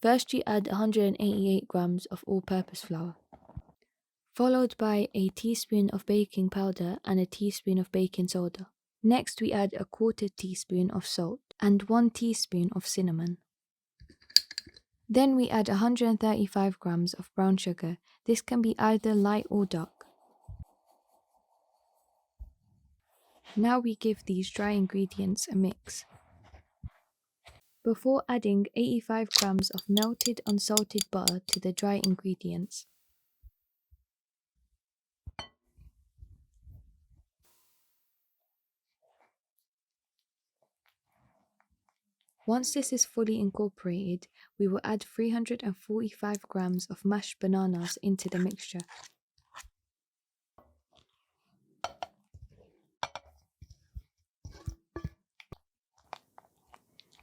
First you add 188 grams of all-purpose flour, followed by a teaspoon of baking powder and a teaspoon of baking soda. Next we add a 1/4 teaspoon of salt and 1 teaspoon of cinnamon. Then we add 135 grams of brown sugar. This can be either light or dark. Now we give these dry ingredients a mix. Before adding 85 grams of melted unsalted butter to the dry ingredients. Once this is fully incorporated, we will add 345 grams of mashed bananas into the mixture.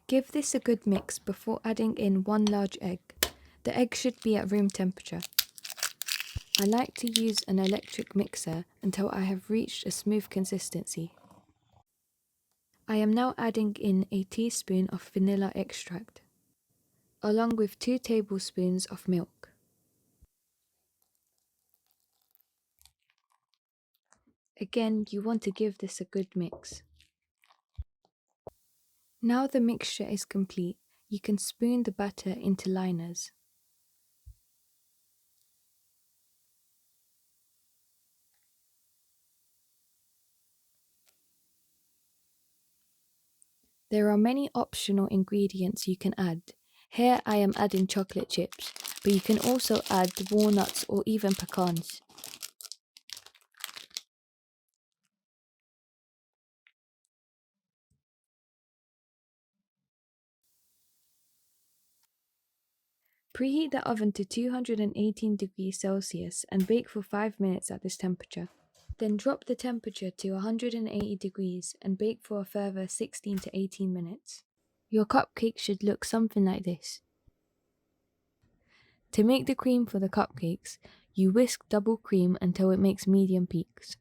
Give this a good mix before adding in 1 large egg. The egg should be at room temperature. I like to use an electric mixer until I have reached a smooth consistency. I am now adding in a teaspoon of vanilla extract, along with 2 tablespoons of milk. Again, you want to give this a good mix. Now the mixture is complete, you can spoon the batter into liners. There are many optional ingredients you can add. Here I am adding chocolate chips, but you can also add walnuts or even pecans. Preheat the oven to 218 degrees Celsius and bake for 5 minutes at this temperature. Then drop the temperature to 180 degrees and bake for a further 16 to 18 minutes. Your cupcake should look something like this. To make the cream for the cupcakes, you whisk double cream until it makes medium peaks.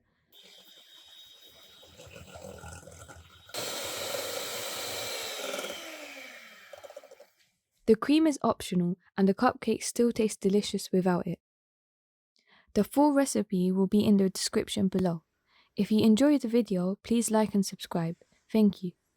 The cream is optional and the cupcakes still taste delicious without it. The full recipe will be in the description below. If you enjoyed the video, please like and subscribe. Thank you.